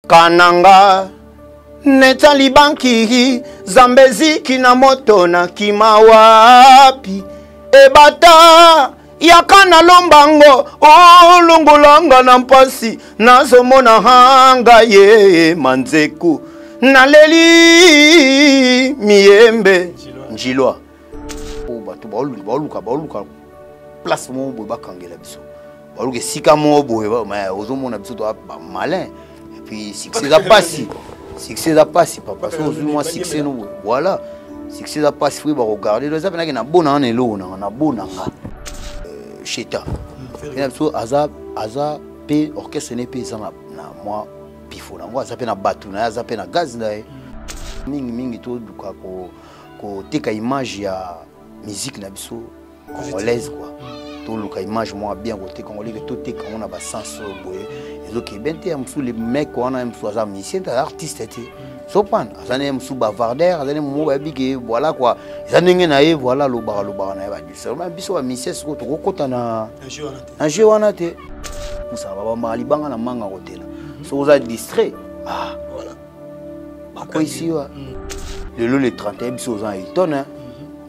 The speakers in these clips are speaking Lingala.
Kananga netali banki zambezi kina moto na kimawapi ebata yakana lombango olongolanga na mpasi nazomona hanga ye manzeku naleli miembe njilwa batu baoluka place mo boye bakangela biso baoluka sika mo boye ozomona biso to malin et puis succès a passé papa so moi succès no voilà succès a passé faut regarder les apena na bona na elo na bona cheta ina biso aza pe orchestre ne pe za na moi pifo na moi aza pe na batu na aza pe na gaz na mingi to duka ko teka image ya musique na biso congolaise quoi to luka image moi bien côté congolais que tout est quand on a ba sens boye ezoki bente amsu les mecs on a amsu za musicien artiste était sopan azane amsu bavarder azane mo ba bige voilà quoi zanenge na ye voilà lo ba na ba biso ma biso ba musicien ko to kokota na un jeu wana te musa ba ba libanga na manga hôtel so za distrait ah voilà ba ici wa le 31 biso za Hilton hein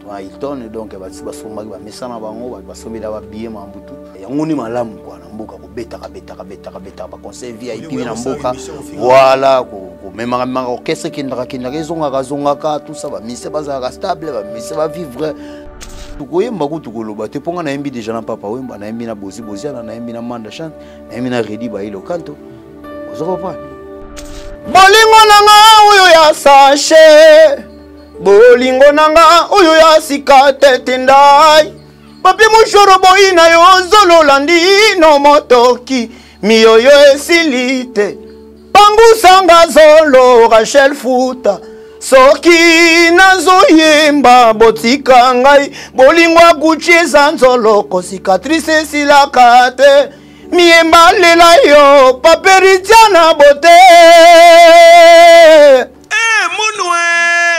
Hilton donc ba somba ba mesana bango ba somela ba billet mambutu yango ni malamu kwa na mboka ko beta ba conseil VIP na mboka voilà ko memanga manga orchestre kindaka zonga tout ça ba mise ba stable ba mise ba vivre tukoyemba ko tukoloba te ponga na yembi déjà na papa wemba na yembi na bozi na yembi na manda chant na yembi na redi ba ilo kanto ozoko pa bolingo nanga oyo ya sachet bolingo nanga oyo ya sika tete ndai papi mushoro boina yo zololandi no motoki miyoyo esilite pangusanga zolo Rachel Futa soki nazoyemba botika ngai bolingo akuchi eza nzoloko cicatrice esilaka te miyemba lela yo paperitia bote.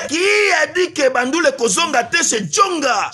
Qui a dit que Bandoule Kozonga te chez Djonga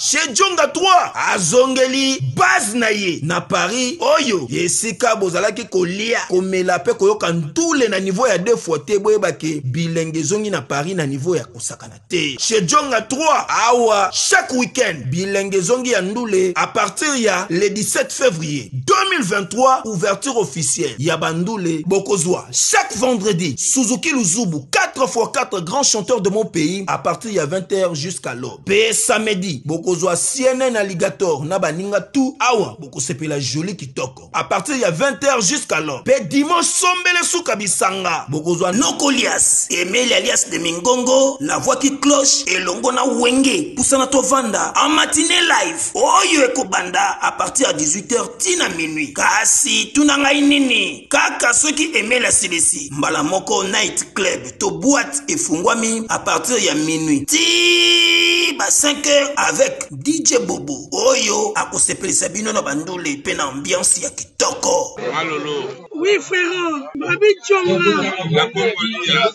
3 azongeli base na ye na Paris oyo yesika bozalaki kolia komela pe koyoka ndule na niveau ya 2 fois te boyeba ke bilenge zongi na Paris na niveau ya kosakana te chez Djonga 3 awa chaque week-end bilenge zongi ya ndule à partir ya le 17 février 2023 ouverture officielle ya Bandoule Bokozwa chaque vendredi Suzuki Luzubu 4x4 grands chanteurs de mon pays à partir de 20h jusqu'à l'aube. Pe samedi, bokozwa CNN Alligator na baninga tout awa boko sepela joli kitoko. À partir de 20h jusqu'à l'aube. Pe dimanche sombele souka bisanga. Bokozwa Nokolias, Emile alias de Mingongo, la voix qui cloche et longo na wenge. Poussana tovanda en matinée live. Oyo ekobanda à partir de 18h tina minuit. Kasi tunanga inini. Kaka ceux qui aimaient la CDC. Mbala moko night club to boîte et fungwami à partir de minuit. Ti ba 5h avec DJ Bobo. Oyo akosepeli sabino na Bandoule pe na ambiance ya kitoko. Malolo. Oui frère, Babi Djonga. La Congolia.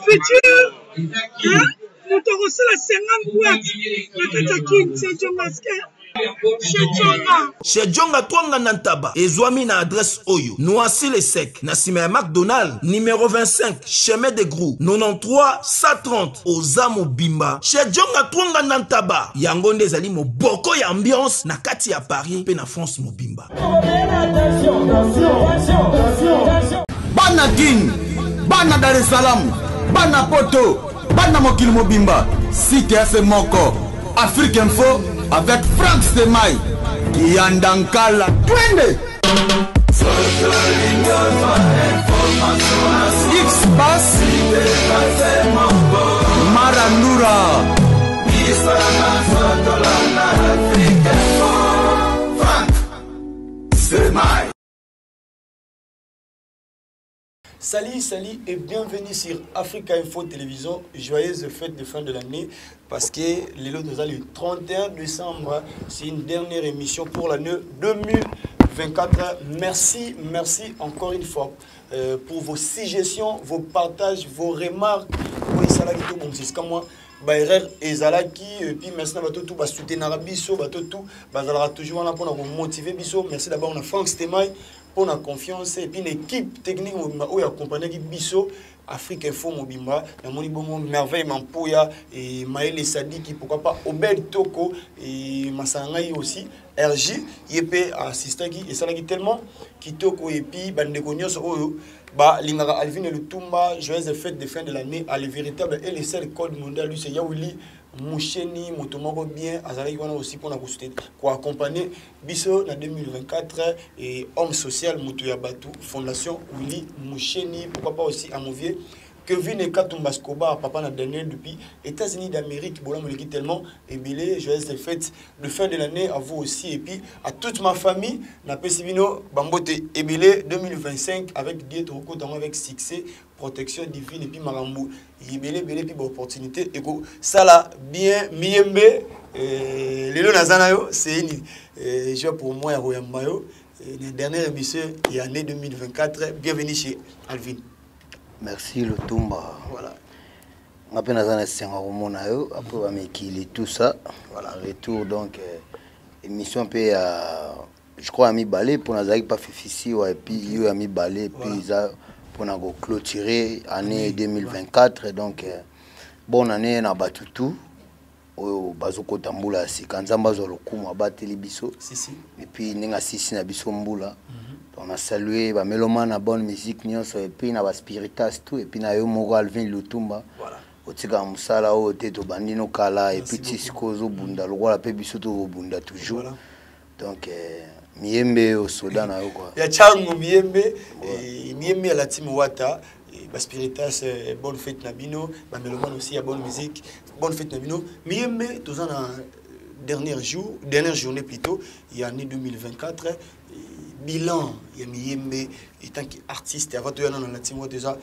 Futur. Hein? Nous te reçons la 50 boîtes. La Katakin, c'est Djongaske. Chez Djonga Twanga Nantaba, Ezwami na adresse Oyo, Noisy le Sec, Nassime McDonald, numéro 25, chemin de Grou, 93 130, Ozamo Bimba. Chez Djonga Twanga Nantaba, Yangonde Zali mo boko ya ambiance, na kati ya Paris, pe na France mo Bimba. Bana King, Bana Dar es Salaam, Bana Poto, Bana Mokil Mobimba, Cité AC Moko, Afrique Info, avec Frank Stemai, Yandankala, Twende. X-Bass, Marandura, Frank Stemai. Salut et bienvenue sur Africa Info Télévision. Joyeuse fête de fin de l'année parce que le 31 décembre, c'est une dernière émission pour l'année 2024. Merci encore une fois pour vos suggestions, vos partages, vos remarques. Oui, ça là qui bon, c'est comme moi. Baïrer et Zalaki, et puis merci à tout, soutenir Bisso, tout, toujours là pour nous motiver Bisso. Merci d'abord à Frank Stemai. pour la confiance et puis une équipe technique où accompagné Bisso Afrique Info Mobimba na moni bongo merveille Mampoya et Maël Sadiki pourquoi pas Obed Toko et Masangai aussi RJ yepé assistant qui et ça qui tellement kitoko et puis bande konyos oyo ba lingara Alvin et Lutumba joyeuse fête de fin de l'année à le véritable et le seul code mondial lui c'est Yaouli Moucheni Motomoko bien azali wana aussi pour accompagner biso na 2024 et homme social Mutuya Batu fondation Willy Moucheni pourquoi pas aussi à Mouvier Kevin et Katumba Skoba papa na dernier depuis États-Unis d'Amérique bola moleki tellement et bilé joyeuse fête de fin de l'année à vous aussi et puis à toute ma famille na pesibino bambote et bilé 2025 avec Dieu Toko avec succès protection divine et puis marambo yibele belé puis opportunité et ça là bien miembe lelo nazana yo c'est une joie pour moi à Royamba yo la dernière émission et année 2024 bienvenue chez Alvin. Merci Lutumba. Voilà. Après nazana senga komona yo après ba mekili tout ça voilà retour donc émission pe je crois à mi balé pour nazaki pas fifisi et puis yo a mi balé puis ça pour na go clôturer année 2024 donc bonne année na batutu oyo bazoko tambula si kanzamba zo lokuma bateli biso si et puis ninga sisi na biso mbula on a salué ba melomane bonne musique nyonso et puis na ba spiritas tout et puis na yo moko Alvin Lutumba voilà otika musala o te to bandino kala et puis tisiko zo bunda lokola pe biso to bunda toujours voilà. Donc miembe au soda na yo quoi ya changu miembe miembe à la team Wata ba spiritas bonne fête na bino ba melomane aussi à bonne musique bonne fête na bino miembe tous en dernier journée plutôt il y a année 2024 bilan il y a miembe étant qu'artiste avant de dans la team déjà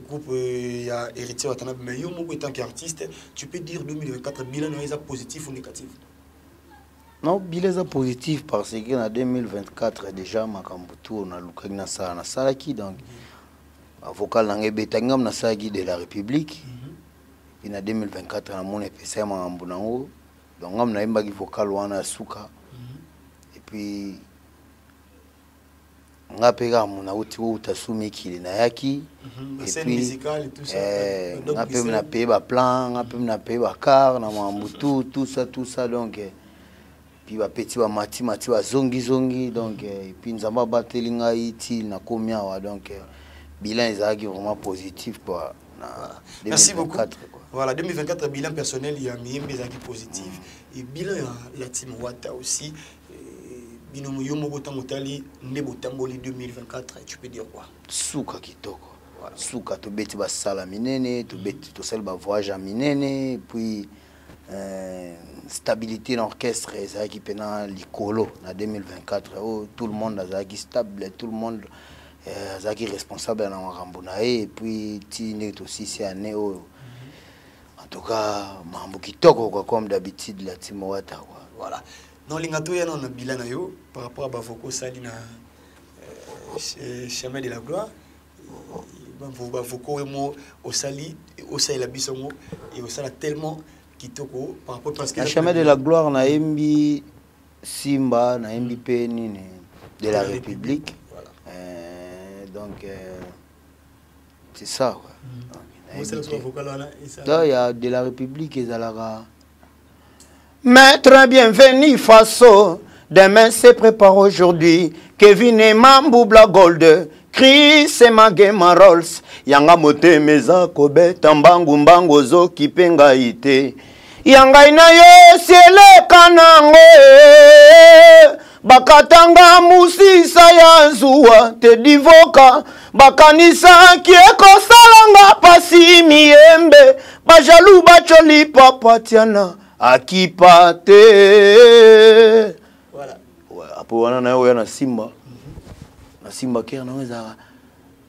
groupe il y a héritier Watana mais yo moko étant qu'artiste tu peux dire 2024 bilan est positif ou négatif? Non, bilan positif parce que en 2024 déjà makambutu on a lukaki na salaki donc avocat langue betangam na salaki de la République et en 2024 na mon epesa makambu nango donc ngam na imbaki vocal wana suka et puis ngapeka muna uti utasumi kile na yaki et puis musical et tout ça ngape na paye ba plan ngape na paye ba car na mambutu tout ça donc puis ba petit ba mati ba zongi donc et puis nzamba bateli ngai ti na komia wa donc bilan ezaki vraiment positif quoi na 2024. Merci beaucoup quoi. Voilà 2024 bilan personnel il y a miembe ezaki positif et bilan la team Wata aussi binomo yomo botamotali nebotamboli 2024 tu peux dire quoi suka kitoko voilà suka to beti ba sala minene to beti to sel ba voyage à minene puis stabilité d'orchestre ezaki pena likolo na 2024 oh, tout le monde azaki stable tout le monde azaki responsable na makambo na et puis tine aussi c'est année oh, en tout cas mambo kitoko quoi comme d'habitude la team Wata quoi voilà. Non, l'ingato ya non bilan yo par rapport à Bavoko Sali na chemin de la gloire. Bavoko mo au Sali au Sali la bisongo et au Sala tellement kitoko par rapport parce que chemin de la gloire na Mbi Simba na Mbi Peni de la République. Voilà. Donc c'est ça quoi. Il y a de la République et Zalara. Maître bienvenue Faso, demain se prépare aujourd'hui. Kevin et Mamboubla Gold, Chris et Magema Rolls, Yanga Mote Meza Kobe, Tambangu Mbango Zo Kipenga Ite. Yanga ina yo siele kanango, Bakatanga Musisa ya Nzuwa, te divoka, Bakanisa kieko salanga pasi miembe, Bajalu bacholi papatiana. Akipate voilà apo wana na yo na Simba na Simba kera na weza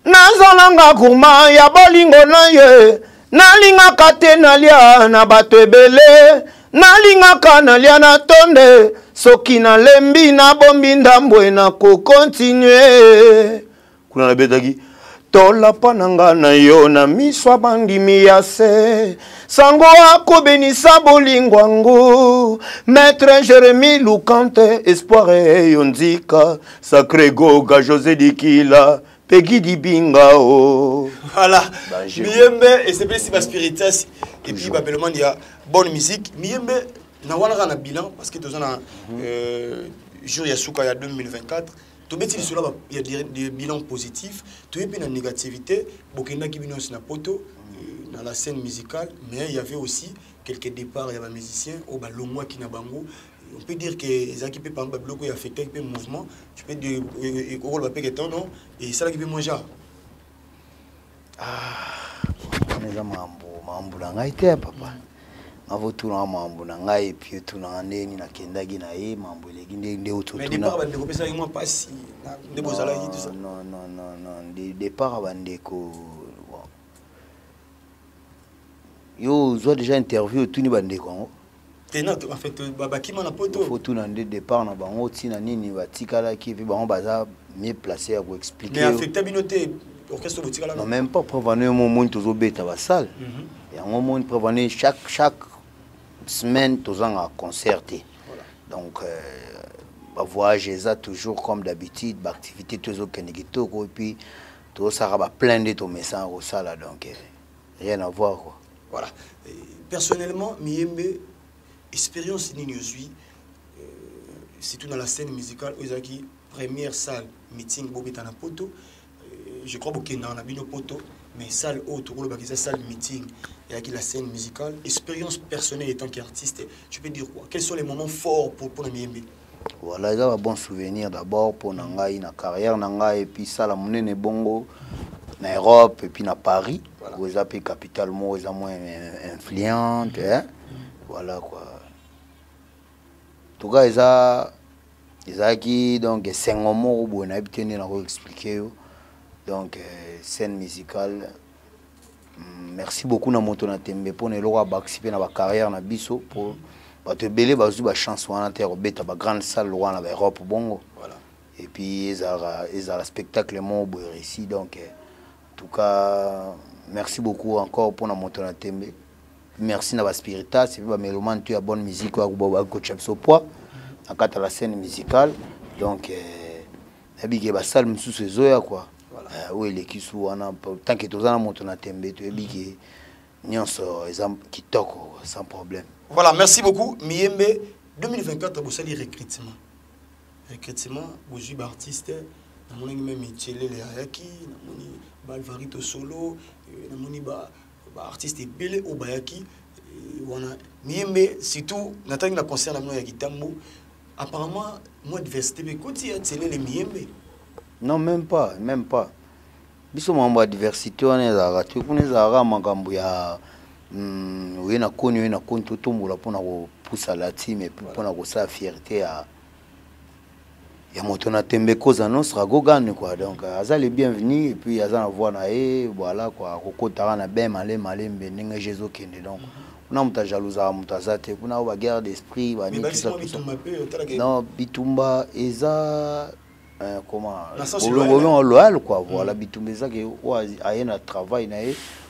nazalanga kuma ya bolingo na ye nalinga kate nalia na bato ebele nalinga kanalia na tonde soki na lembi na bombi ndambwe na ko continuer kuna na betaki tolapa nanga na yo na miso bandimi ya se sango akobenisa bolingwangu maître Jérémy Lukante espoir yonzika sacré goga José Dikila Peggy Dibingao. Voilà. Miyembe et c'est plus si ma spiritas et puis babellement il y a bonne musique. Miyembe na wana na bilan parce que tous on jour Yasuka il y a 2024. Tout bêtis cela il y a des bilans positifs, tout est une négativité, bokenda qui binon na poto dans la scène musicale, mais il y avait aussi quelques départs, il y avait des musiciens au balongwa qui na bango. On peut dire que les équipes par exemple bloqué affecté un mouvement, tu peux dire rôle va payer ton non et ça qui peut manger. On est mambo na ngai te papa. Avo tuna mambo na ngai puis tuna ndeni na kendagi na ye mambo legi nde utotuna. Mais départ bande ko pesa moi pas si nde bozala yi tout ça. Non, départ bande ko yo zo déjà interview tuni bande ko. En fait, babaki mana poto. Faut tout dans des départs na bango tina nini batikala qui puis bango baza mieux placé à vous expliquer. Mais affecté binoté orchestre botikala. Non même pas prévenir mon monde toujours bête à salle. Et en moment prévenir chaque semaine tous en concerté. Donc voyage ça toujours comme d'habitude, activité toujours kenegito et puis tout ça va plein de ton message au salle donc rien à voir quoi. Voilà. Personnellement, Miyembe expérience niniozui c'est tout dans la scène musicale Ozaki première salle meeting bobeta na poto je crois que dans la bino poto mais salle autre pour le salle meeting et avec la scène musicale expérience personnelle en tant qu'artiste tu peux dire quoi quels sont les moments forts pour Miyembe. Voilà il y a un bon souvenir d'abord pour nangai na carrière nangai et puis ça la monene bongo na Europe et puis na Paris où ils appellent capitale moi ils sont moins influente hein. Voilà quoi. En tout cas, ils ont qui donc 5 mots où on a obtenu à expliquer. Donc scène musicale. Merci beaucoup na moto na tembe pour ne leur participer dans la carrière na biso pour te belé bazu ba chance wana terre beta ba grande salle loin na Europe bongo. Voilà. Et puis ils ont spectacle mon beau réussi donc en tout cas merci beaucoup encore pour na moto na tembe. Merci na Spiritas et puis ba mélomane tu as bonne musique wa kuboba ko chapso poa akata la scène musicale donc habike ba salle msusu zoya quoi oui les kisu wana tant que tozana moto na tembe tu habike nyonso exemple kitoko sans problème. Voilà, merci beaucoup Miyembe 2024 vous allez recrutement vous jouez artiste na moni même Tchelele Ayaki na moni Balvarito solo na moni ba artiste belé au bayaki wana Miyembe surtout nataki na concert na ya Kitambo apparemment moi diversité mais côté télé les Miyembe non même pas biso mambo diversité wana za tu kuneza ra makambo ya wena koni totombola pona ko poussa la team et pona ko sa fierté ya moto na tembe koza non sera gogane quoi donc azali bienvenue et puis azana voir na voilà quoi kokotara na ben malé ndenge Jésus kende donc on a muta jalousa muta zate kuna ba guerre d'esprit ba ni non bitumba eza comment on loyal quoi voilà bitumba eza que ayena travail na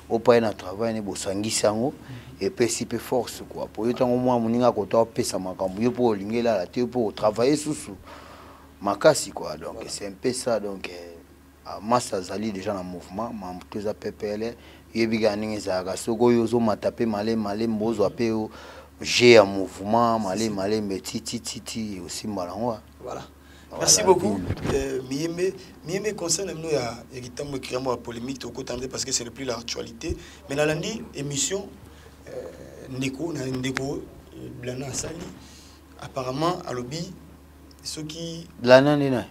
au pas na travail ne bosangisa ngo et puis si peu force quoi pour yotango moi muninga ko to pesa makambo yo pour lingela la te pour travailler sous Makasi quoi donc voilà. C'est un peu ça donc Massa Zali déjà dans le mouvement Mamtuza PPL yebiga ningi za soko yozo matape malé mbozo apeo j'ai un mouvement malé mais titi aussi malangwa voilà. Merci beaucoup Miyembe concerne nous ya Kitambo qui a polémique au côté parce que c'est le plus l'actualité mais dans lundi émission Ndeko Blana Sali apparemment à lobby ceux qui Blana nina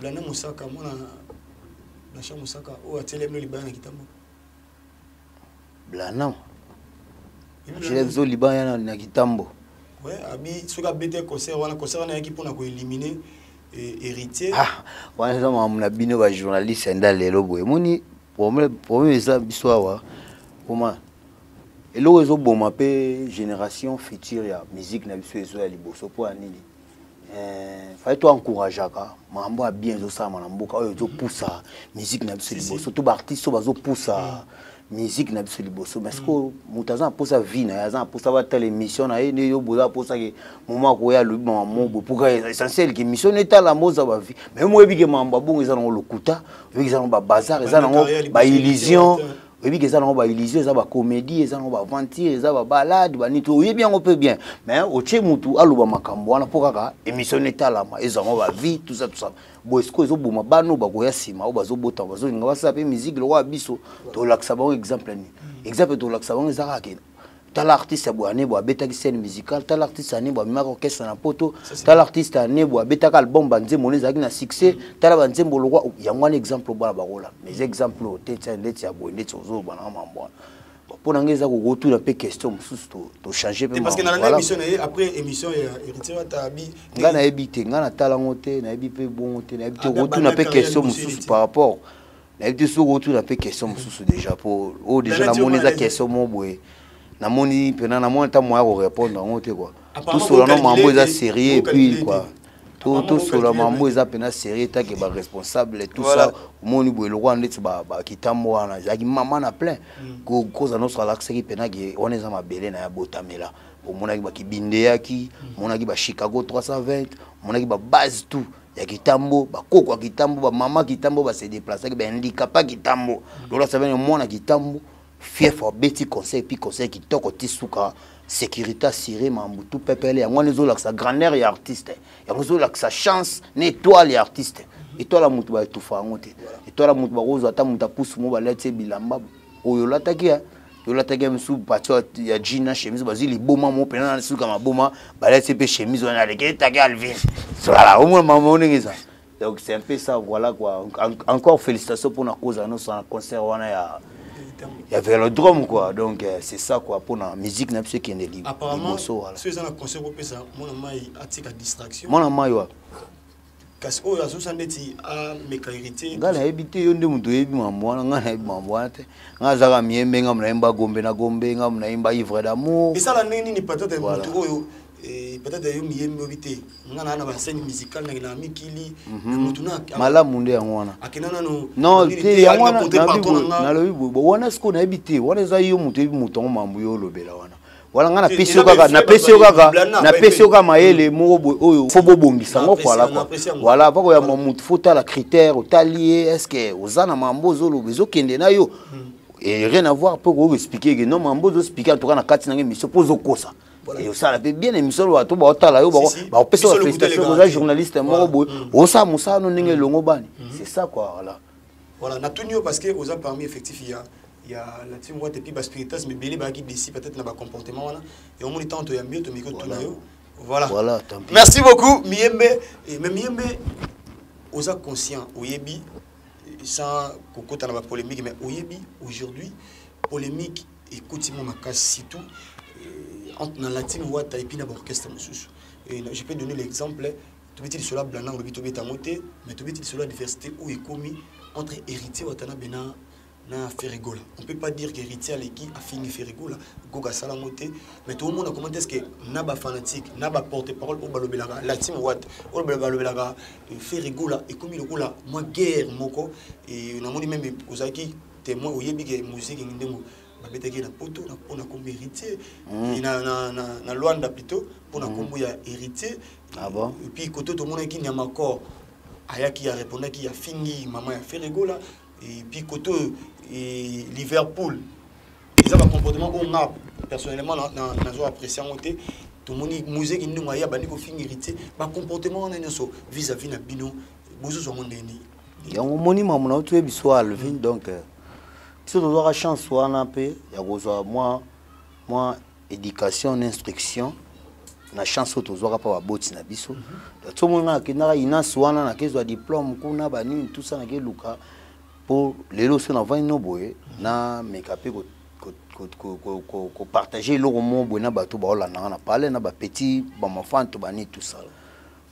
Blana Musaka mona Blancha Musaka o atele mno libana Kitambo Blana je les au Liban na Kitambo ouais abi ceux qui bête concert na qui pour na ko éliminer héritier wana sama mna bino ba journaliste ndalelo boye moni problème ça biswawa comment elozo boma pe génération future ya musique na biso ezo ya liboso po anini fallait toi encourager ka mambo a bien zo ça na mboka oyo zo poussa musique na biso liboso to ba artiste bazo poussa musique na biso liboso mais ko mutaza poussa vie na yaza poussa ba telle émission na ye yo boza poussa ke moment ko ya le mambo pour que essentiel que mission est la moza ba vie mais moi bi ke mambo bongo eza na lokuta bi eza na ba bazar eza na ba illusion oui, que ça n'a pas illusion, ça va comédie, ça n'a pas aventure, ça va balade, bah ni tout, oui bien on peut bien, mais au chez mutu, allo ba makambo, na pourquoi émission état là, mais ils ont va vie, tout ça. Bon, est-ce que ils ont bon ma no ba goya sima, ou ba zo bota, ba zo nga sa pe musique le roi biso, to laksa ba exemple ni, exemple to laksa ba za ka tel artiste aboné bo abeta ki scène musicale, tel artiste ané bo mima orchestre na poto, tel artiste ané bo abeta ka album banze moné zaki na succès, tel banze bo le roi, ya un exemple ba barola, mes exemples tete ndeti ya bo ndeti ozo bana mambo. Pour n'engagez ko retour un peu question mususu to changer peu. Parce que dans la émission après émission héritier ta abi ngana ebité ngana talango te na ebi pe bon te na ebi te retour un peu question mususu par rapport na ebi te retour un peu question mususu déjà pour oh déjà la monnaie question mon boy. Na moni pena na moni ta moya ko répondre en te quoi tout sur le mambo eza sérieux et puis quoi tout sur le mambo eza pena sérieux ta que ba responsable et tout ça moni boy le roi ndeti ba kitambo wana zaki maman na plein ko cause notre l'accès qui pena que on est ma belé na ya botamela au monaki ba kibinde yaki monaki ba Chicago 320 monaki ba base tout ya kitambo ba koko kitambo ba mama kitambo ba se déplacer ba handicapé kitambo lola ça vient mona kitambo fief au beti conseil puis conseil qui toko tisuka sécurité assurée mambu tout pepele ya ngone zo la sa grandeur ya artiste ya zo la sa chance n'étoile ya artiste étoile la mutu ba tufa ngote étoile la mutu ba rozo ata muta pousse mo ba letse bilamba oyo lataki ya yo lataki msu patio ya jean chemise bazili boma mo pena na suka maboma ba letse pe chemise on a leke taki Alvin voilà au moins maman ngeza donc c'est un peu ça voilà quoi encore félicitations pour la cause à nous sur un concert wana ya il y avait le drum quoi donc c'est ça quoi pour la musique n'a pas qui est libre apparemment ceux qui ont un concert pour ça mon ami a tika distraction mon ami wa parce que oyo sandeti a mécanicité ngala ebité yo nde muto yebi mamwana ngala yebi mamwana te ngazaka miembe ngamna imba gombe na gombe ngamna imba ivre d'amour et ça la nini peut-être muto oyo et peut-être yo miembe obité ngana na ba scène musicale na mikili muto na mala munde ya ngwana akinana no non te ya ngwana na lobi bo wana sko na ebité wana za yo muto yebi muto mambu yo lobela wana wala ngana pesio kaka na pesio kaka mayele moko oyo fo bobongisa ngo kwala kwa wala pako ya mutu fota la critère otalié est-ce que ozana mambo zolo bezokende na yo et rien à voir pour expliquer que non mambo zo expliquer en tout cas na kati na émission pour zokosa et ça la bien émission ba to ba otala yo ba opesa la félicitation aux journalistes moko boy osa musa no ndenge longo bani c'est ça quoi voilà na tunyo parce que aux parmi effectif il y a la team what et puis bas spiritas mais belé ba qui décide peut-être na ba comportement wana et au moins temps to ya mieux to miko tout yo voilà merci beaucoup Miembe et même Miembe aux conscient oyebi sans kokota na ba polémique mais oyebi aujourd'hui polémique écoute-moi ma casse si tout entre dans la team what et puis na orchestre mususu et je peux donner l'exemple tu veux dire cela blana on to beta monter mais tu veux dire cela diversité où est commis entre héritier watana bena na Ferrigola. On ne peut pas dire qu'héritier à l'équipe a fini Ferrigola, Goga Salamoté, mais tout le monde a commenté ce que Naba fanatique, Naba porte-parole au Balobelaga, la team Watt, au Balobelaga, Ferrigola, et comme il est là, moi guerre, moko, et on a même aux acquis, témoin, au Yébi, musique, et nous, ma bête qui est na poto, on a comme héritier, et na Luanda plutôt, on a comme héritier, et puis côté tout le monde qui n'y a pas encore, Ayaki a répondu qu'il a fini, maman a Ferrigola, et puis côté Liverpool ils ont un comportement on a personnellement dans apprécié tout le monde musée qui nous a bani ko fin hérité ba comportement on est so vis-à-vis na bino bozo so monde ni ya moni mamu na tu biso Alvin donc si on doit chance wana pe ya gozo moi éducation instruction na chance to zo pa ba boti na biso tout le monde na ina swana na kezo diplôme kuna bani tout ça na ke luka pour les lots on va no boy na mekape ko partager le roman bona bato ba la na parler na ba petit ba enfant to bani tout ça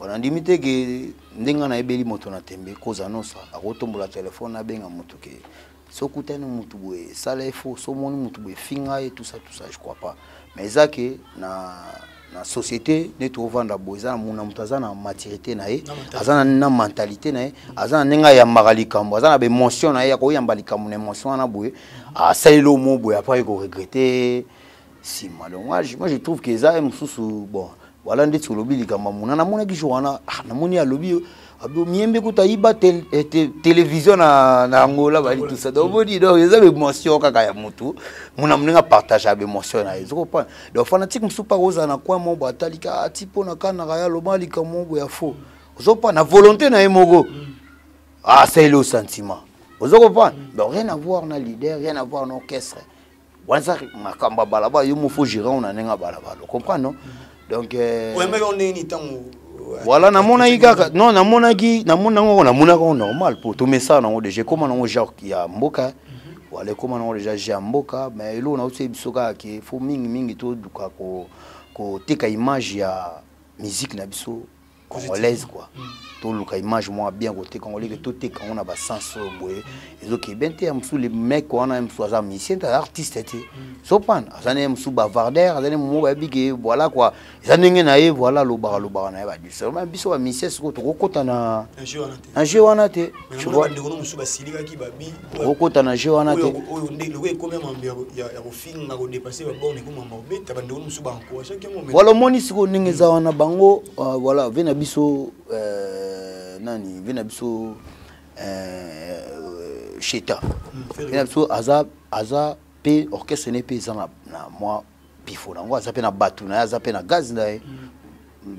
on limité que ndenga na ebeli moto na tembe koza no sa akotombola téléphone na benga moto ke sokutana moto boy ça là il faut so moni moto boy finga et tout ça je crois pas mais ça que na la société ne tovanda boza muna mutaza na maturité na ye azana na mentalité na ye azana nenga ya magalikambo azana be émotion na ye ya ko yamba likambo na émotion na boye a sailo mo boye après ko regretter si moi je trouve que ça mususu bon voilà ndeti lobi likambo muna na mona ki joana na moni ya lobi abo miembe kuta iba télévision na Angola bali tout ça donc bodi donc ils avaient émotion kaka ya mutu muna mninga partage avec émotion na ils comprend donc fanatique musupa roza na kwa mo batalika tipo na kana ya lobali kamombo ya faux ozopa na volonté na emogo c'est le sentiment vous comprenez donc rien à voir na leader rien à voir na orchestre wanza makamba balaba yo mo faut gérer on nenga balaba vous comprenez non donc ouais mais on est ni temps voilà namona igaka non namona ko normal pour tout mais ça non déjà comment non genre qui a mboka voilà comment non déjà j'ai mboka mais là on a aussi bisoka qui faut mingi tout duka ko teka image ya musique na biso congolaise quoi tout le image moi bien côté congolais que tout est quand on a bas sens boye et donc bente amsou les mecs on a amsou za musicien artiste était sopan azane amsou bavardaire azane mo ba bige voilà quoi zanenge na ye voilà lo bara na ye ba du seulement biso ba musicien ko to kota na un jeu wana te tu vois ndeko musu basilika ki babi kota na jeu wana te oyo ndeko e combien membre ya ko finga ko dépasser ba bon ndeko membre beta ba ndeko musu ba ko chaque moment voilà moni siko ndenge za wana bango voilà vena biso nani vena biso cheta vena biso aza pe orchestre ne pe za na moi pifo nango aza pe na batu na aza pe na gaz na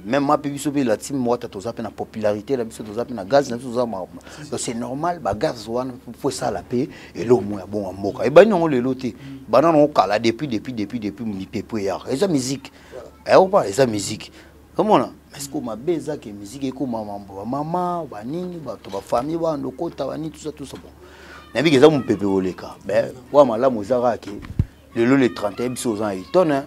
même ma pe biso pe la team moi tato za pe na popularité la biso za pe na gaz na biso za ma donc c'est normal ba gaz wana faut ça la paix et lo mo ya bon mboka e ba nyongo le loté bana no kala depuis mi pepo ya eza musique et on parle eza musique comment là est-ce que ma beza que musique ko maman ba nini ba to ba famille ba ndokota ba ni tout ça bon na bi keza mo pepe oleka ben wa mala mozara ke le 31 biso za Hilton hein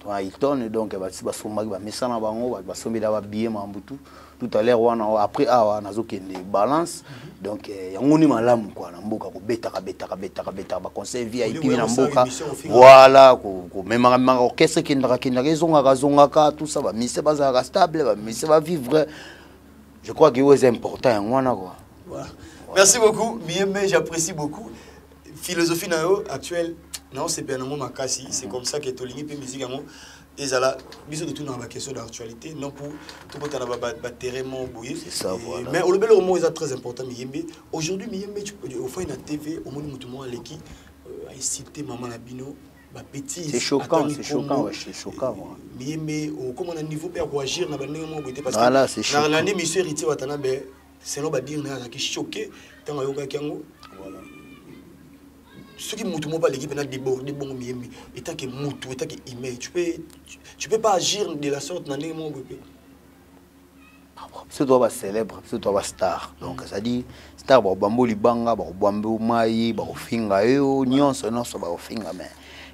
to Hilton donc ba si ba somba ba mesana bango ba sombi da ba billet mambutu tout à l'heure wana après nazo kende balance donc yango ni malamu quoi na mboka ko beta ba conseil VIP na mboka voilà ko même orchestre qui ndaka zonga tout ça ba mise ba stable ba mise ba vivre je crois que c'est important yango wana quoi voilà merci beaucoup Miembe j'apprécie beaucoup philosophie na yo actuelle non c'est bien mon makasi c'est comme ça que tolingi pe musique yango ezala biso de tout dans la question d'actualité non pour tout le temps ba terrain mon boyer c'est ça voilà mais le bel mot est très important Miembe aujourd'hui Miembe tu peux au fond na TV au monde mutumo leki a cité maman Labino ba petit c'est choquant ouais c'est choquant Miembe comment on a niveau pour agir na ba ndenge boyer parce voilà c'est choquant na émission héritier watana be selon ba dire na ki choqué tant ayoka kiango voilà ce qui moutou pas l'équipe n'a débordé bon Miembe et tant que moutou et tant que image tu peux pas agir de la sorte dans les mots c'est toi va célèbre c'est toi va star donc ça dit star ba bambo libanga ba bambo mai ba finga yo nyonso non so ba finga mais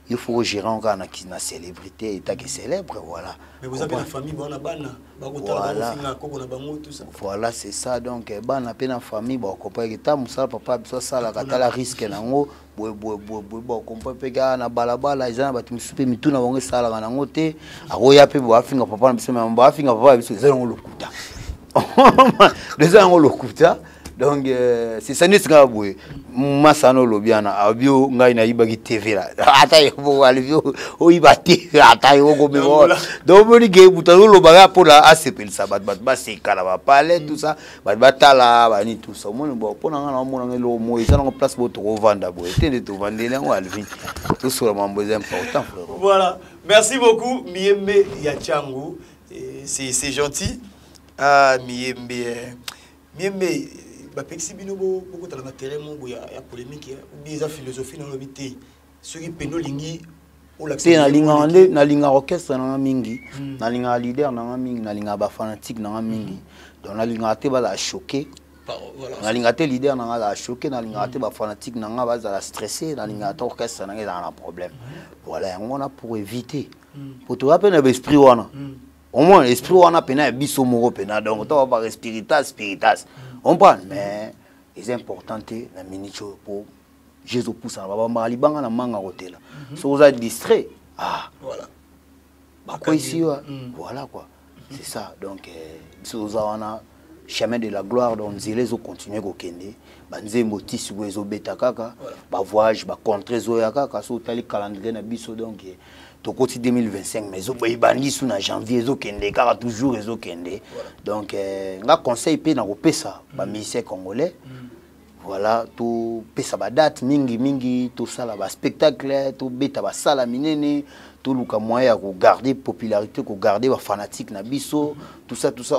il faut gérer encore na célébrité et tant que célèbre voilà mais vous avez la famille bana bana ba ko tala finga koko na bango tout ça voilà c'est ça donc bana pe na famille ba ko pa que musala papa biso sala katala risque nango boy comprend pe ga na balabala izana batu misupe mituna bango sala nango te akoya pe ba finga papa na biso mais ba finga papa biso ezango lokuta ezango lokuta donc c'est ça n'est pas boy masano lobiana abio ngai na ibaki TV la ata yo alivio o ibati ata yo go memo donc boni ge butalo lo baga pour la ACP ça bat c'est kala ba parler tout ça bat tala ba ni tout ça mon bon pona ngana mon ngelo mo isa na place bo to vendre boy tende to vendre lengo alvi tout sur le mambo important frère voilà merci beaucoup Miembe Yachangu c'est gentil ah Miembe ba pexi bino beaucoup dans la terrain mon ya polémique ou bien philosophie dans l'obité ceux qui peno lingi ou la c'est na linga orchestre na mingi na linga leader na mingi na linga ba fanatique na mingi donc na linga te ba la choquer na linga te leader na la choquer na linga te ba fanatique na ba za la stresser na linga te orchestre na un problème voilà on a pour éviter pour te rappeler l'esprit wana au moins l'esprit wana pena biso moko pena donc to ba spiritas on prend mais c'est important la minute pour Jésus pousse à baba libanga na manga hôtel so vous êtes distrait voilà quoi ici, voilà quoi. C'est ça. Donc, nous avons chemin de la gloire, donc nous allons continuer à kende. Banze motis wezo beta kaka, ba voyage, ba contre zo ya kaka, so tali calendrier na biso donc to côté 2025 mais zo bandi sous na janvier zo kende kaka toujours zo kende. Donc nga conseil pe na kopesa ba musicien congolais. Voilà, tout pesa ba date mingi tout ça là ba spectacle, tout beta ba sala minene. Tout le moyen de garder la popularité, de garder les fanatiques, tout ça, tout la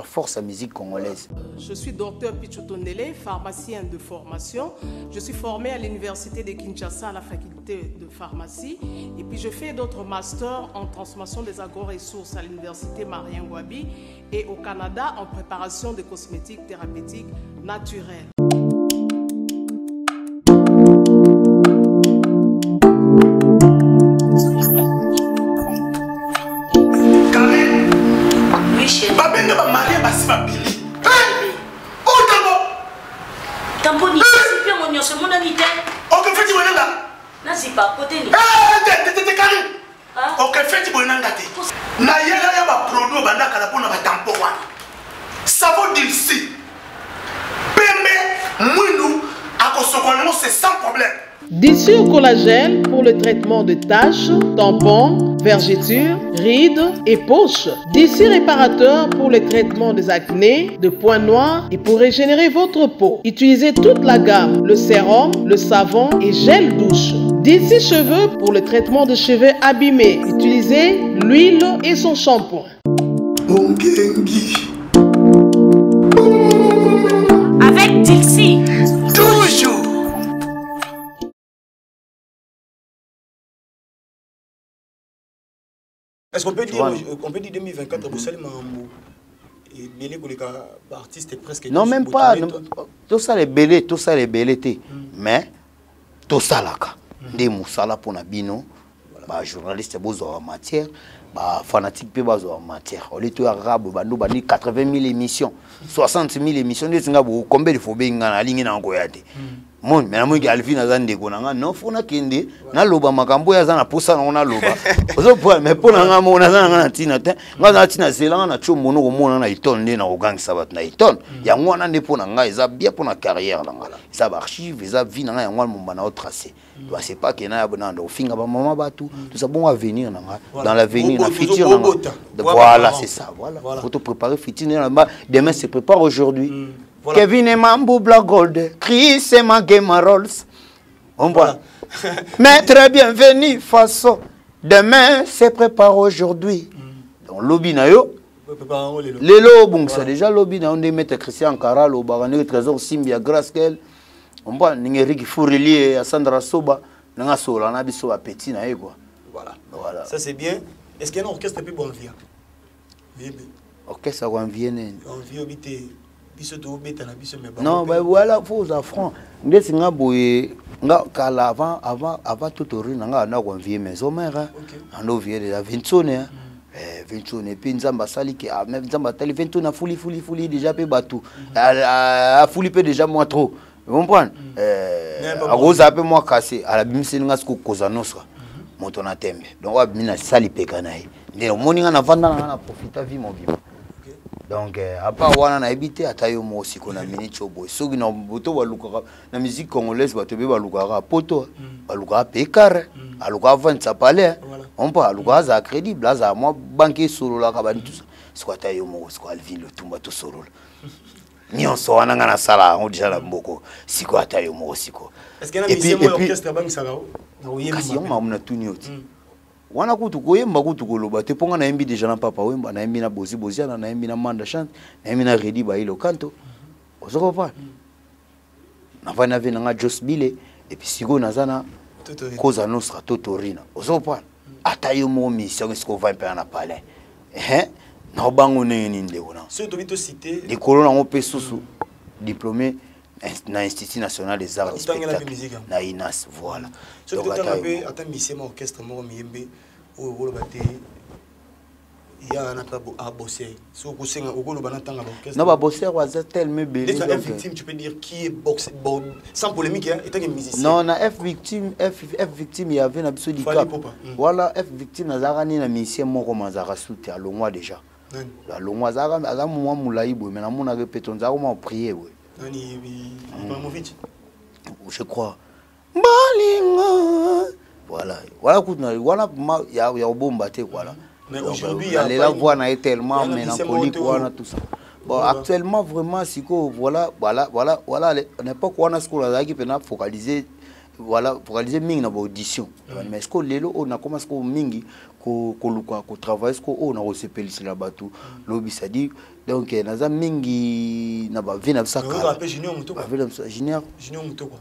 force de la musique congolaise. Je suis docteur Pichotondele, pharmacien de formation. Je suis formé à l'université de Kinshasa à la faculté de pharmacie. Et puis je fais d'autres masters en transformation des agro-ressources à l'université Marien Ngouabi et au Canada en préparation de cosmétiques thérapeutiques naturelles. Tamponi, c'est bien mon c'est mon amité. Ok, fais-tu bonheur là? Non, c'est pas côté. T'es carré. Ok, fais-tu bonheur là? Na yela ya ba produit banda kala pona ba tampon wana. Savon d'ici. Pembe, mwindu, akosokolo c'est sans problème. D'ici au collagène pour le traitement de taches, tampons, vergetures, rides et poches. D'ici réparateur pour le traitement des acnés, de points noirs et pour régénérer votre peau. Utilisez toute la gamme, le sérum, le savon et gel douche. D'ici cheveux pour le traitement de cheveux abîmés. Utilisez l'huile et son shampoing. Avec Dixie. Toujours. Est-ce qu'on peut dire 2024 vous savez et belé pour les artistes presque non même pas tout ça les belés mais tout ça là des musala pour na bino ba journaliste bozo en matière ba fanatique pe bozo en matière au lieu de arabe ba no ba ni 80 000 émissions 60 000 émissions des nga bo combien de faut benga na ligne na ngoyate mon mais na mo alfi na zande ko na non fona kende na loba makambo ya zana posa na loba ozo po mais pona nga mo na zana na tina te nga za tina zela na chombo no ko mona na itonde na ogang sabat na iton ya ngwana ne pona nga eza bien pona carrière la ngala ça ba archive eza vie na nga ya ngwana mo na tracé toi c'est pas que na ya bona ndo finga ba mama batu tout ça bon avenir na nga dans l'avenir na futur na voilà c'est ça voilà faut te préparer futur demain se prépare aujourd'hui. Voilà. Kevin et Mambo Black Gold, Chris et Magema Rolls. On voit. Maître bienvenue, façon. Demain, c'est prépare aujourd'hui. Donc, lobby na yo. Les lobby, c'est déjà lobby na on est maître Christian Karal, au Barané, Trésor Simbia, Graskel. On voit, Ningeri Fourelier, à Sandra Soba, Nanga Sola, Nabiso, à Petit, na quoi. Voilà. Ça, c'est bien. Est-ce qu'il y a un orchestre plus bon vie? Orchestre en Vienne. En Vienne, non, mais voilà, faut affront. Ndesinga boye, nga kala avant tout ori nga na ko vie maison mère. On vie de la Vincone. Vincone puis nzamba sali ki même nzamba tali Vincone a fouli déjà pe batou. A fouli pe déjà moi trop. Vous comprenez? A rosa pe moi cassé à la bimsi nga sko kozanosra. Moto na tembe. Donc wa bina sali pe kanayi. Ndelo moninga na vanda na profita vie mon vivant. Donc à part wana na habité atayo mo aussi qu'on a mini chobo soki na boto balukaka na musique congolaise bato be balukaka poto balukaka pekar aluka vendre palais on pas aluka za crédible za moi banque solo la ka bani tout ça c'est quoi tayo mo c'est quoi Alvin le tumba to solo ni on so wana na sala on déjà la mboko c'est quoi tayo mo aussi quoi est-ce qu'il y a un musicien orchestre banque sala kasi on m'a tuni oti wana kutu koyemba kutu koloba te ponga na yembi déjà na papa wemba na yembi na bozi na yembi na manda chante na yembi na redi ba ilo kanto ozoko pa na vana vena nga Jos Bile et puis sigo nazana koza nostra totorina ozoko pa atayo mo mission ce qu'on va faire na palais na bango neni ndeko na so to bito cité les colons en pesusu diplômé na Institut National des Arts et Spectacles na INAS voilà donc attends un peu attends mission orchestre mo miembe o bolo baté il y a un bosser. Si vous avez un non, bosser, c'est tellement belé. F victime, tu peux dire qui est boxé, sans polémique, il y a un musicien. Non, na F victime, il y avait un absolu du cap. Voilà, F victime, il y a un musicien mort Mazara Soute à Longwa déjà. À Longwa, Zara, à la moment Moulaïbo, mais la mon a répété, on a prié. Je crois. Voilà, voilà, il y a un bon bâté, voilà. Mais aujourd'hui, il y a la voix n'a tellement mélancolique, voilà, tout ça. Bon, actuellement, vraiment, si voilà, à l'époque, on a ce qu'on a qui peut focaliser, voilà, focaliser ming dans l'audition. Mais ce qu'on on a commencé à mingi, qu'on travaille, ce qu'on a aussi pelissé là-bas tout. L'objet, ça dit, donc, il y a mingi, n'a pas vu, n'a pas ça. On appelle Junior Mouto. Junior Mouto, quoi.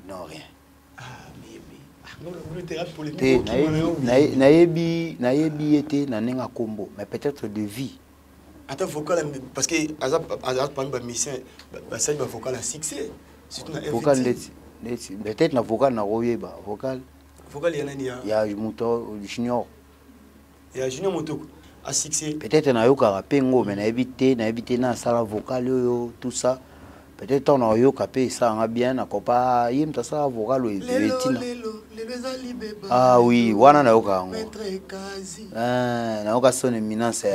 Non, rien. Nayebi était na combo, mais peut-être de vie. Attends, vocal, parce que Azap parmi les musiciens, ça va vocal à succès. Vocal, peut-être na vocal na royeba. Vocal, il y a Junior. Il y a Junior Moto à succès. Peut-être na yoka pengo, mais na na sala vocal tout ça. Peut-être on a eu capé ça en bien, n'a pas yem ta ça vocal ou ah oui, wana na yoka ngo. Ah, na yoka son éminence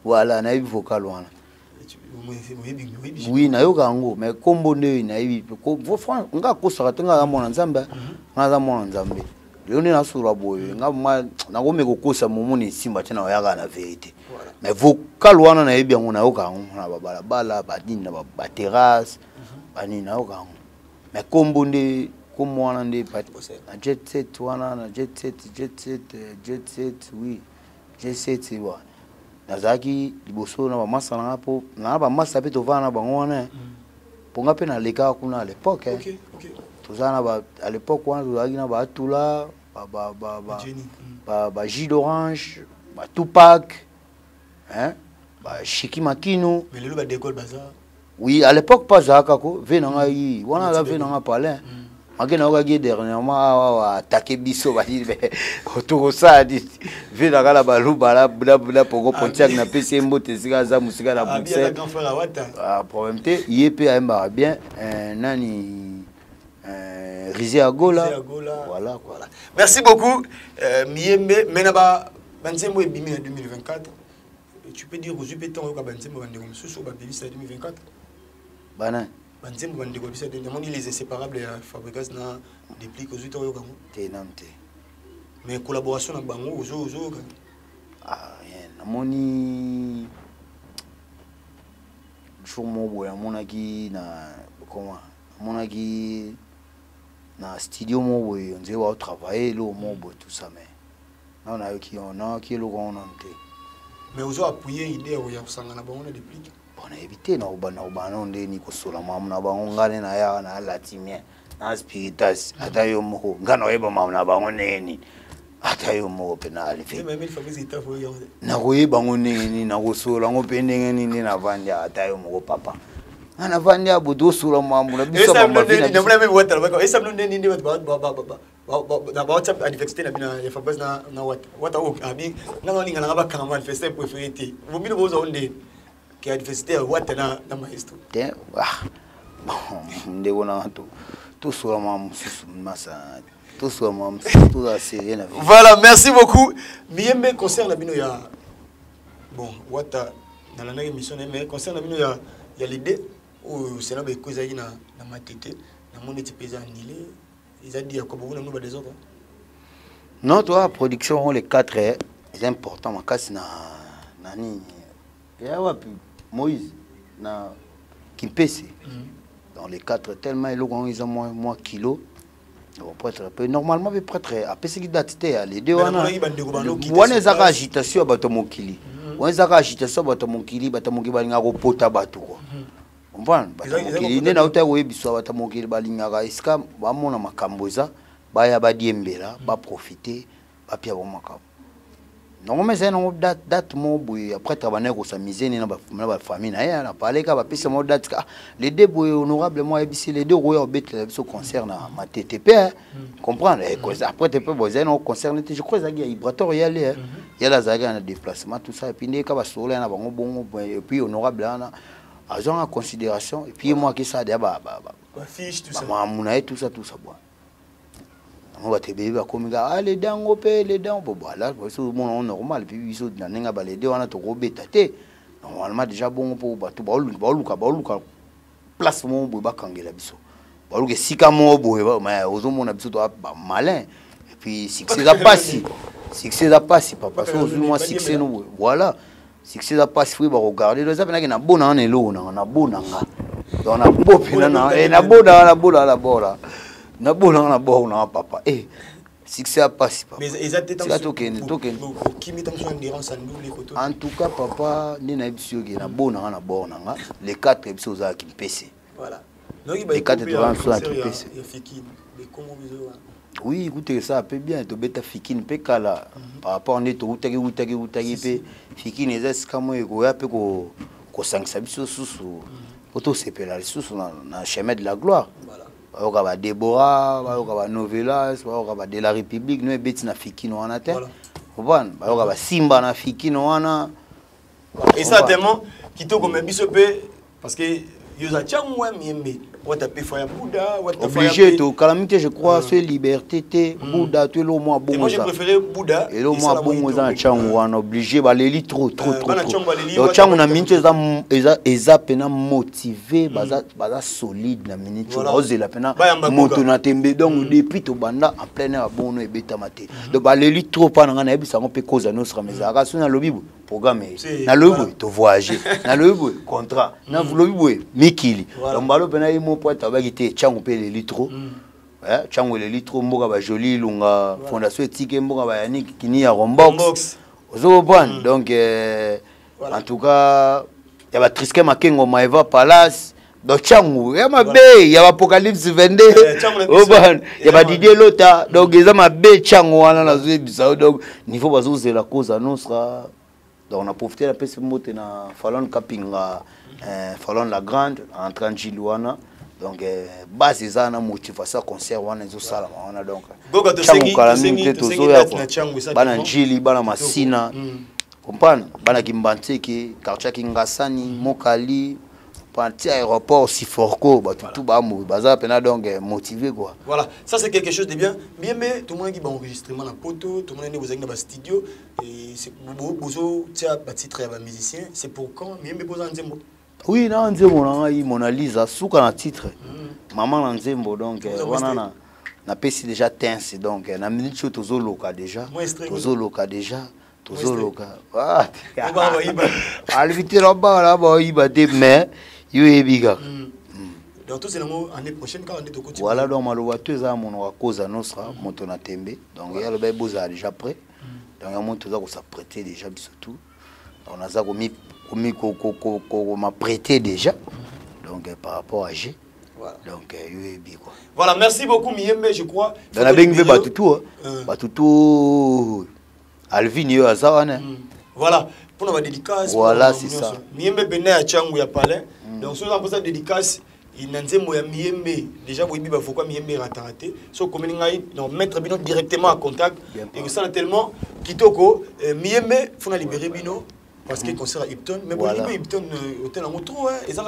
voilà, na eu vocal wana. Oui, na yoka ngo, mais kombo ne na eu ko franc nga ko sara tenga mona nzambe, nga mona nzambe. Leoni na sura boye, nga na go me ko kosa momoni simba tena oyaka na vérité. Mais vocal wana na yebi yango na yoka ngo na balabala badini na ba terrasse bani na yoka ngo. Mais kombo nde comme wana nde na jet set wana na jet set oui jet set wa nazaki liboso na ba massa na po na ba massa pe to vana bango wana ponga pe na leka kuna à l'époque OK tozana ba à l'époque wana tozaki na ba tula ba jus d'orange ba Tupac hein ba Shiki Makino mais le ba d'école bazar oui à l'époque pas zaka ko venanga yi wana la venanga palais magena oka dernièrement attaquer biso ba dire autour ça dit venanga la baluba la bla pogo pontiak na PC mbote sika za musika la Bruxelles ah problème te yep aimba bien nani Rizé Agola voilà quoi. Merci beaucoup Miembe menaba banzembo e bimi en 2024. Tu peux dire aux Upeton ka banzembo bande comme sous ba bimi en 2024. Bana banzembo bande comme ça demande les inséparables à fabrication na depuis aux Upeton ka tenante. Mais collaboration na bango ozo ah rien namoni chomo boya monaki na comment monaki na studio mo boye on va travailler lo mo boye tout ça mais non na qui on a qui le on ante mais ozo appuyer idée ya kusangana bango na depuis bon éviter na ubana onde ni ko sola mamu na bango ngane na ya na latimien na spiritas ata yo mo ngano yeba mamu na bango neni ata yo mo penal fe na ko yeba bango neni na ko sola ngo pendenge ni na vanja ata yo mo papa ana vanja budo sola mamu na biso ba mavina na mna me wata ba esa mno neni ndi ba na ba WhatsApp anniversaire na bina ya Fabrice na wata o abi ngano ninga na ba kanga manifester préféré ti vumino bozo onde qui a diversité wata na maestro te ndeko na tout sur ma massa tout sur ma tout ça c'est rien. Voilà, merci beaucoup. Miembe concerne bino ya bon wata na la émission mais concerne bino ya l'idée ou c'est là be ko ezaki na matete na monde ti pesa annulé ils a dit ko beaucoup na des autres. Non, toi production les 4 est important makasi na nani ya wapi Moïse na Kimpese dans les 4 tellement ils ont moins kilo peut être peu normalement peut être après ce qui date les deux wana zaka agitation bato mokili wana zaka agitation bato mokili balinga ko pota bato ko comprendre bato mokili nde na uta webiso bato mokili balinga iska ba mona makambo za baya ba diembela ba profiter ba pia ba makambo non mais c'est non date mon boy après travailler au s'amuser na ba famille na ya na parler ka ba pesa mo date les deux boy honorablement ebisi les deux royaux bête ce concerne ma TTP comprendre après TTP boy non concerne je crois ça il y a vibratoire y aller il y a la zaga na déplacement tout ça et puis ka ba solo na bango bon et puis honorable na agent en considération et puis moi qui ça ba fiche tout ça mamuna et tout ça bon on va te bébé comme gars les dents les dents bon voilà c'est mon normal puis ils sont dans n'enga les deux on a trop bêté normalement déjà bon pour ba tout ba luka place mon boy ba kangela biso ba luka sika mo boy mais ozo mon biso to ba malin et puis succès ça passe papa so moi succès nous voilà succès ça passe faut ba regarder les apena na bona na elo na bona nga donc na bopina na bona la bola na bona na bona papa succès a passé papa mais exactement token qui met en endurance en tout cas papa ni na biso ke na bona nga les 4 biso za ki mpese voilà les 4 devant ça qui mpese oui écoutez ça peut bien to beta fikine pe kala par rapport ne to utagi pe fikine eza kamo eko ya pe ko sangisa biso susu poto sepela susu na chemin de la gloire voilà ba Déborah ba Novelas ba de la République no beti na fikine wana te voilà ba Simba na fikine wana et ça tellement kitoko me biso pe parce que yoza changwa miembe obligé to calamité je crois c'est liberté te Bouddha tu le moins bon moi j'ai préféré Bouddha et le moins bon za changu wana obligé ba leli trop donc changu na minute eza pena motivé baza solide na minute ozela pena moto na tembe donc depuis to banda en plein air bono e beta maté donc ba leli trop pa na ebisa ngo pe cause no sera meza ka sona lobibu programme na lobibu to voyager na lobibu contrat na lobibu mikili donc balo pena poète avec été changu pe les litres changu les litres mboka ba joli lunga fondation éthique mboka ba Yannick kini ya Rombox ozo bon donc en tout cas ya ba Triske Makengo Maeva Palace donc changu ya mabe ya Apocalypse 22 o bon ya ba Didier Lota donc eza mabe changu wana na zo bisa donc niveau bazo zela cause nostra donc on a profité la peste mote na Fallon Kapinga Fallon la grande en train de Gilouana donc base ça na motivation concert wana zo sala wana donc changu kalamite tozo ya bana njili bana masina comprendre bana kimbanteke quartier kingasani mokali parti aéroport Siforco ba tout ba mo baza pena donc motivé quoi voilà ça c'est quelque chose de bien mais tout le monde qui va enregistrement la photo tout le monde vous avez dans studio et c'est bozo tia ba titre ya ba musicien c'est pour quand mais bozo nzembo. Oui, na nzembo na ngai Mona Lisa suka na titre maman na nzembo donc wana na pesi déjà tense donc na minute tozo loka déjà ah alvité là ba iba de mais yo ebiga donc tout c'est l'année prochaine quand on est au côté voilà donc maloba tu za mon wa cause nostra moto na tembe donc ya le boza déjà prêt donc ya moto za ko s'apprêter déjà surtout on a ça m'a prêté déjà donc par rapport à G voilà. Donc quoi. Voilà, merci beaucoup Miembe, je crois. Dans la bengue Batutu Alvin yo azawana. Voilà, pour la dédicace. Voilà, c'est ça. Miembe bene à Changu ya palais. Donc sur la dédicace il nanzemo ya Miembe déjà boyibi ba pourquoi Miembe raté so comme ngai non mettre bino directement en contact et que ça tellement kitoko Miembe fona libérer bino parce que concert à Ipton mais bon Ipton hôtel en moto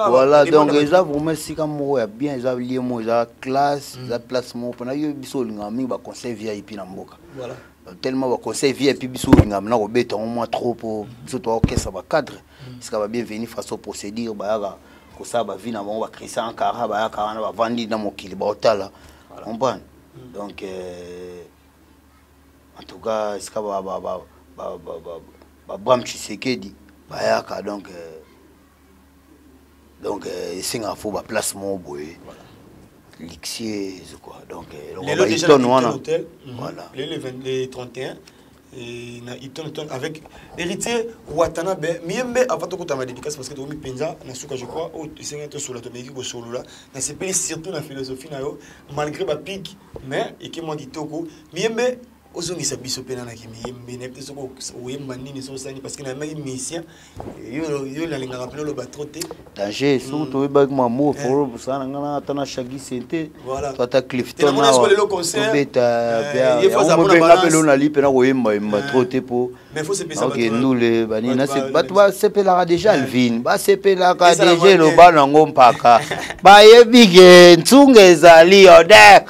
voilà donc ils ont vraiment si comme moi bien ils ont lié moi ils ont classe ils ont placement pendant yo biso ngami ba concert VIP na mboka voilà tellement ba concert VIP biso ngami na ko beta au moins trop pour surtout orchestre ba cadre ça va bien venir face au procédure ba ko ça ba vie na ba Christian Ankara ba ka na ba vandi na mokili ba hôtel comprendre donc en tout cas c'est ka Bram Tshisekedi bayaka donc c'est un faux placement boy lixier quoi donc le Hilton voilà le 31 et na Hilton avec héritier Watanabe Miembe avant de ma dédicace parce que tu mis penza na suka je crois au c'est un sur la tomeki ko solo là mais c'est surtout la philosophie na yo malgré ba pic mais et qui m'a dit toko Miembe ozongisa biso pena na kimiyembe na peut soko oyemba nini so sani parce que na maki mission yo na linga rappeler le batroté danger surtout ba mamu for sana ngana tana shagi sente voilà toi ta Clifton na on le concert beta il faut ça pour appeler na li pena oyemba batroté pour mais faut se penser OK nous les banina c'est ba toi c'est pela déjà Alvin ba c'est pela ka déjà lo bana ngompaka ba yebige ntungeza li odek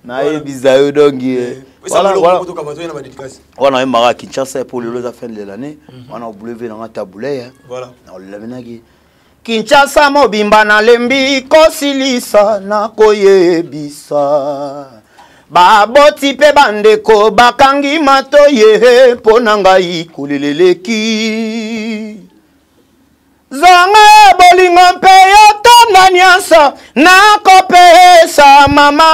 na yebizayo dongi voilà on a un Kinshasa pour le fin de l'année on a oublié dans taboulé voilà on l'a venagi Kinshasa mobimba na lembi kosilisa na koyebisa baboti pe bandeko bakangi matoye ponanga ikuleleleki zanga bolingo mpe yotonda nyonso nakopesa mama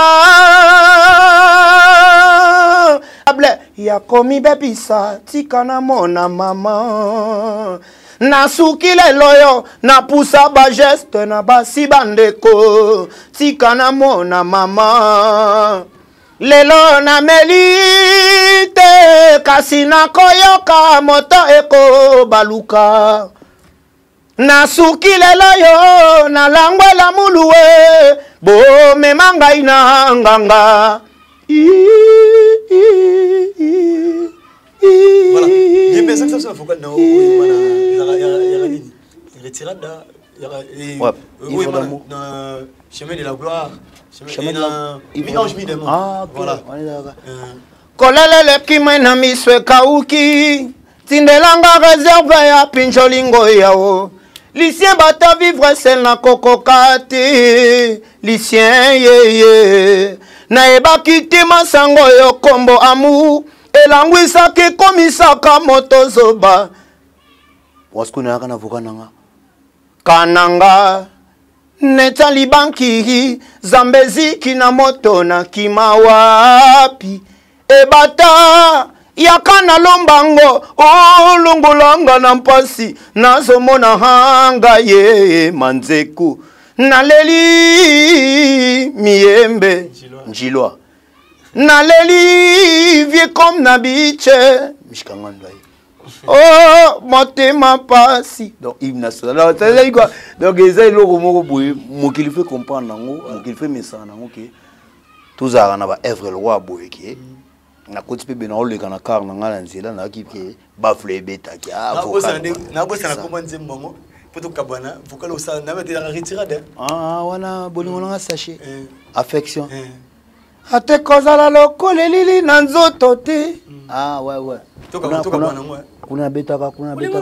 yakomi bebisa tika na mona mama nasuki lelo yo napusa bageste na basi bandeko tika na mona mama lelo nameli te kasi nakoyoka moto eko baluka nasuki lelo yo nalangwela muluwe bomema ngai na nganga. Voilà. Il y a des personnes qui sont focales dans le retirade chemin de la gloire, chemin de l'ange mi démon. Ah voilà. Kolele kimwe na miswe kauki tindelanga réserve ya pinjolingo yao. Lucien bata vivre seul na kokokati Lucien ye na ebakiti masango yo kombo amu elangwisa ki komisaka moto zoba waskuna yaka na vukananga kananga neta libanki zambeziki na moto na kimawapi ebata yakana lombango olongolanga na mpasi nazomona hanga ye manzeku naleli miyembe njilwa naleli vie comme na biche mishikangandwa oh motema pasi donc hymne national c'est quoi donc eza eloko moko boye mokili fait comprendre nango mokili fait message nango ke tozala na ba œuvre le roi boye ke na koti pe bena oleka na car na ngala nzela na kipe bafle beta ki avocat na bossa na komande mbongo poto kabana vokalo sa na mete la retirade wana bolingo nga sachet affection ate kozala lokole lili na nzoto te ouais kuna betaka bolingo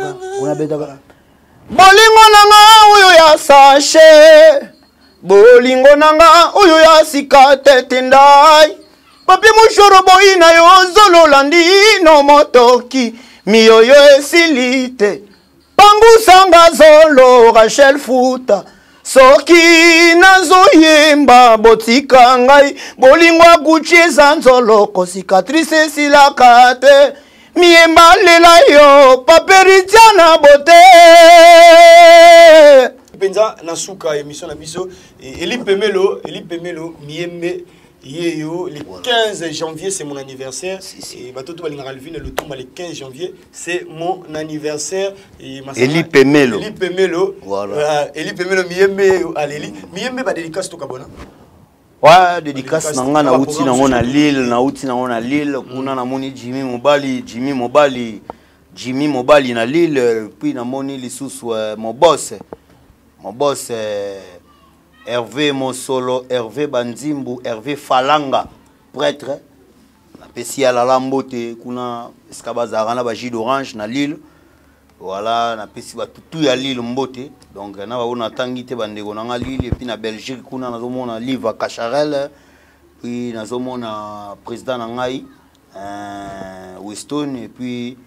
nanga uyo ya sachet bolingo nanga uyo ya sika tete ndai papi mushoro boina yo zololandi no motoki miyoyo esilite pangusanga zolo Rachel Futa soki nazoyemba botika ngai bolingwa Gucci zanzoloko cicatrice silaka te miyemba lela yo paperitiana bote penza na suka émission na biso Eli Pemelo miyembe Yo, le 15 janvier, c'est mon anniversaire. Et Batoto Balingaralvin, le tombe le 15 janvier, c'est mon anniversaire. Eli Pemelo. Voilà. Eli Pemelo, Miyembe, Aleli. Miyembe, ba dédicace to Kabona. Ouais, dédicace nanga na uti na ngona Lille, kuna na moni Jimmy Mobali na Lille, puis na moni lisusu mon boss. Hervé Mosolo, Hervé Banzimbu, Hervé Falanga, prêtre. La Pessia la Lambote, kuna Skabazarana Baji d'Orange na Lille. Voilà, na Pessi ba tout ya Lille Mbote. Donc na ba on tangite bandeko na Lille et puis na Belgique kuna na zomona Liva Cacharel, puis na zomona président na ngai Winston et puis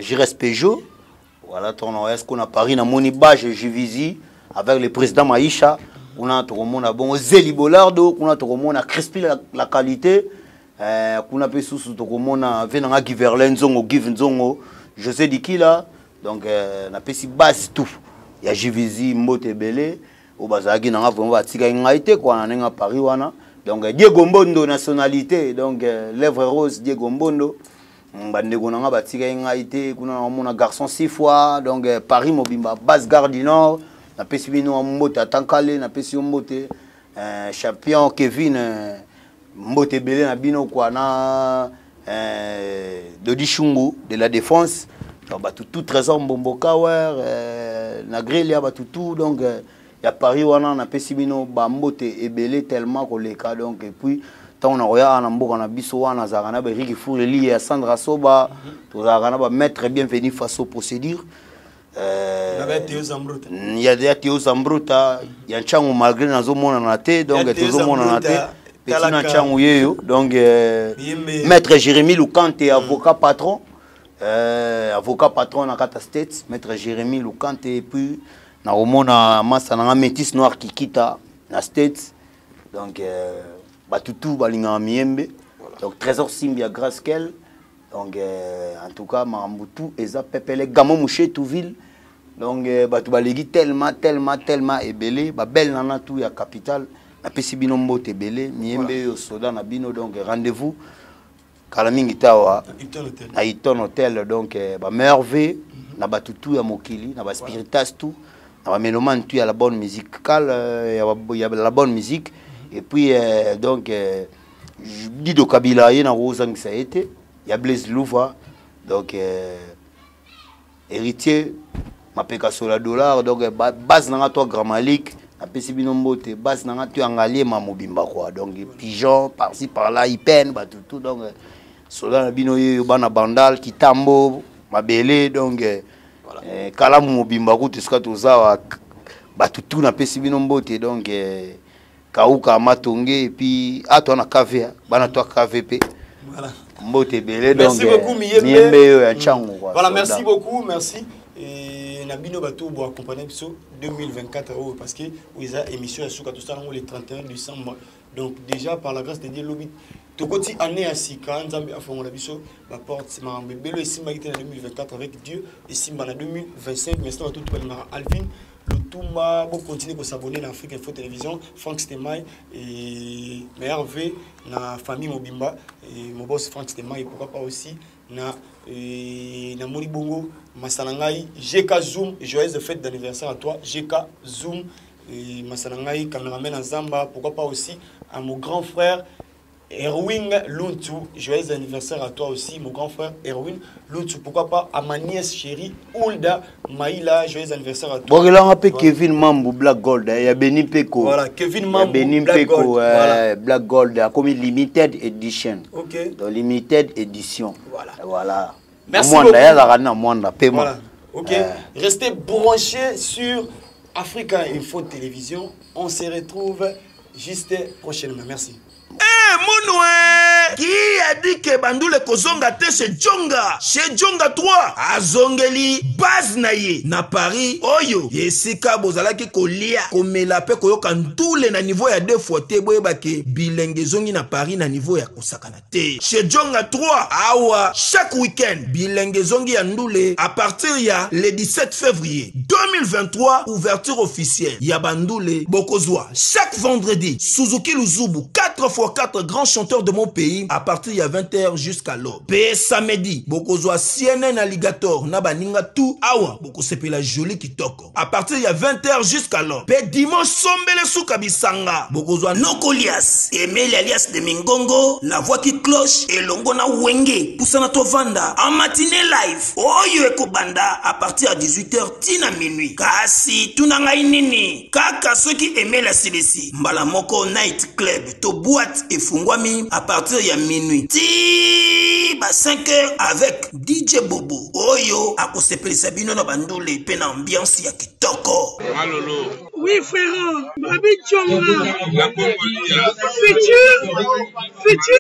Jires Peugeot. Voilà, tourno est-ce qu'on a Paris na moni Bage Jivisi avec le président Maïcha, on a tout le monde a bon Zéli Bolardo, on a tout le monde a Crespi la qualité, on a peu sous tout le monde a venant à Giverlen Zongo, Given José Dikila, donc on a peu si base tout. Il y a Jivizi, Mbote Belé, au Bazagi, on a vraiment tika ngaité quoi, on a Paris wana, Donc Diego Mbondo nationalité, donc lèvres rose Diego Mbondo. Bandeko nanga batika ngaité kuna mona garçon 6 fois donc Paris mobimba base gare du Nord na pesi bino mbote atankale na pesi mbote champion Kevin mbote belé na bino kwa na Dodi Chungu de la défense donc tout trésor Mbomboka na Grelia tout donc ya Paris wana na pesi bino ba mbote ebelé tellement koleka donc et puis on a regardé en Ambour, on a Bissouan, on a Zarana, Ricky Foureli, Sandra Soba, tout Zarana, maître bienvenu face aux procédures. Il y a des Théo Zambruta, il y a un Changou malgré Nazo Monanate, donc tout le monde en a été. Petit Changou Yeyo, donc maître Jérémy Loukante, avocat patron. Avocat patron à Kata States, maître Jérémy Loukante, et puis on a Massana Métis Noir qui quitte à States. Donc Batutu balinga miembe donc trésor Simbia Graskel donc en tout cas Marambutu eza pepele gamo mouché tout ville donc batu balegi tellement ebelé ba belle nana tout ya capitale na pesi bino mbote ebelé miembe yo soda na bino donc rendez-vous kala mingi tawa na Hilton Hotel donc ba merveille na batutu ya mokili na ba spiritas tout na ba meloman tout ya la bonne musique ya la bonne musique. Et puis, donc, je dis de Kabila, il y a un ça a été. Il y a Blaise Louva, donc, héritier, ma péka sur la dollar, donc, base n'a pas Gramalik, na PCB Nombote, base n'a pas Angalier, ma mobimba, quoi. Donc, pigeon, par-ci, par-là, ils peinent, tout, donc, Sola Bino, Bana Bandal, Kitambo, ma belé, donc, Kalam mobimba, tout ce que tu as, tout, na PCB Nombote, donc, Kauka Matongé et puis à toi na KV bana toi KVP voilà mbote belé donc merci beaucoup Miembe voilà merci beaucoup merci et Nabino Batou pour accompagner sur 2024 parce que vous avez émission sur tout ça le 31 décembre donc déjà par la grâce de Dieu lobby tout côté année à Sika Nzambe a fait mon abisso ma porte c'est ma bébé et Simba qui est en 2024 avec Dieu et Simba en 2025 mais c'est tout Alvin. Le Toumba, vous continuez de s'abonner à Afrique Info Télévision, Franck Stemay et Merve, na famille Mobimba, et mon boss Franck Stemay, et pourquoi pas aussi, na Moni Bongo, Massanangaï, GK Zoom, joyeuse fête d'anniversaire à toi, GK Zoom, et Massanangaï, caméraman à Zamba, pourquoi pas aussi à mon grand frère Erwin Luntu, joyeux anniversaire à toi aussi, mon grand frère Erwin Luntu. Pourquoi pas à ma nièce chérie Oulda Maïla, joyeux anniversaire à toi. Bon, il a un peu Kevin Mambo Black Gold, il y a Benin Peko. Voilà, Kevin Mambo Black Gold. Voilà. Black Gold, comme limited edition. Ok. Donc limited edition. Voilà. Merci beaucoup. Voilà. Ok. Restez branchés sur Africa Info Télévision. On se retrouve juste prochainement. Merci. Monoué qui a dit que Bandoule Kozonga te chez Djonga 3 azongeli base naye na Paris oyo yesika bozalaki kolia komela pe koyoka ndule na niveau ya 2 fois te boyebake bilenge zongi na Paris na niveau ya kosakana te chez Djonga 3 awa chaque week-end bilenge zongi ya ndule à partir ya le 17 février 2023 ouverture officielle ya Bandoule Bokozwa chaque vendredi Suzuki Luzubu 4x4 grands chanteurs de mon pays à partir de 20h jusqu'à l'aube. Pe samedi, bokozwa CNN Alligator na baninga tout awa bokosepela la jolie kitoko. À partir de 20h jusqu'à l'aube. Pe dimanche sombele souka bisanga. Bokozwa Nokolias, Emile alias de Mingongo, la voix qui cloche et longona wenge poussana to vanda en matinée live. Oyo ekobanda à partir de 18h tina minuit. Kasi tunanga inini kaka ceux qui aimaient la CDC. Mbala moko night club to boîte et fungwami à partir de minuit. Ti ba 5h avec DJ Bobo. Oyo akosepeli sabino na bandule pe na ambiance ya kitoko. Malolo. Oui frère, Babi Djonga. La Congolia. Futur.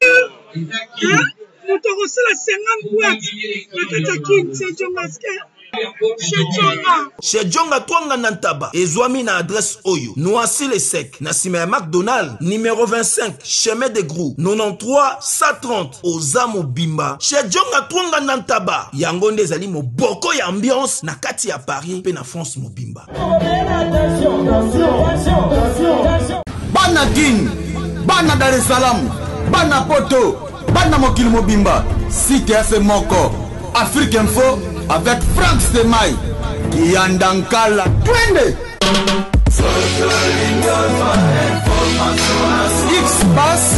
Hein? Nous te reçons la 50 boîtes. La Katakin, c'est Djonga. Chez Djonga Twanga Nantaba, Ezwami na adresse Oyo, Noisy le Sec, Nassime McDonald, numéro 25, chemin de Grou, 93 130, Ozamo Bimba. Chez Djonga Twanga Nantaba, Yangonde Zali mo boko ya ambiance, na kati ya Paris, pe na France mo Bimba. Banagin, bana Dar es Salaam, bana Poto, bana Mokili Mobimba, CTF Moko, Afrique Info avec Frank Stemai, Yandankala, twende. X-Bass,